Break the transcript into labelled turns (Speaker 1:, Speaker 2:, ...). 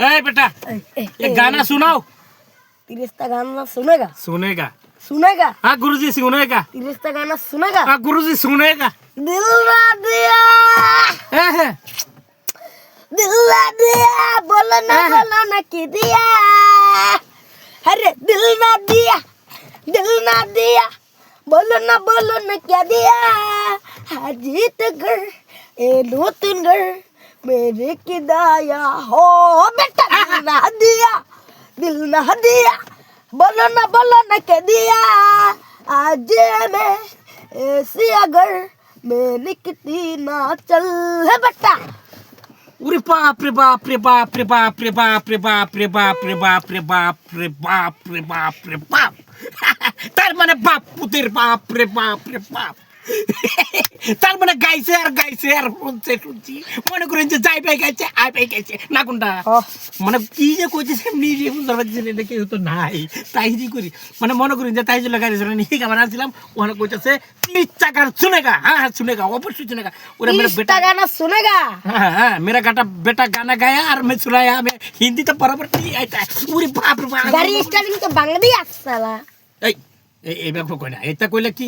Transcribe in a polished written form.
Speaker 1: ए बेटा ये गाना सुनाओ।
Speaker 2: तिरस्ता गाना सुनेगा?
Speaker 1: सुनेगा।
Speaker 2: सुनेगा?
Speaker 1: हाँ गुरुजी सुनेगा।
Speaker 2: तिरस्ता गाना सुनेगा?
Speaker 1: हाँ गुरुजी सुनेगा।
Speaker 2: दिल ना दिया, दिल ना दिया, बोलो ना कि दिया। अरे दिल ना दिया, बोलो ना क्या दिया। जीत घर ए नूतन घर मेरे किदाया हो बेटा। दिल ना दिया, बोलो ना क्या दिया। आज मैं ऐसी अगर मैं निकती ना चल है बेटा।
Speaker 1: उरे बाप रे बाप रे बाप रे बाप रे बाप रे बाप रे बाप रे बाप रे बाप रे बाप रे बाप रे बाप তার মানে বাপ পুতের বাপ রে বাপ রে বাপ তার মানে গাইছে আর শুনছি মনে করেন যে যাই পাই গাইছে আই পাই গাইছে না কোনটা মানে কি যে কইছে এমনি যে বুঝতে পারছেন এটা কেউ তো নাই তাই যে করি মানে মনে করেন যে তাই যে লাগাইছে না ঠিক আমার আসছিলাম ওখানে কইতাছে নিচ্চা গান শুনেগা হ্যাঁ শুনেগা অবশ্যই শুনেগা ওরে মেরা বেটা
Speaker 2: गाना सुनेगा।
Speaker 1: हाँ मेरा बेटा गाना गाया और मैं सुनाया मैं हिंदी तो बराबर नहीं आता पूरी बाप रे बाप
Speaker 2: गाड़ी स्टार्टिंग तो बांग्लादेश साला।
Speaker 1: ए ए ए कोई ना इतना कोई लगी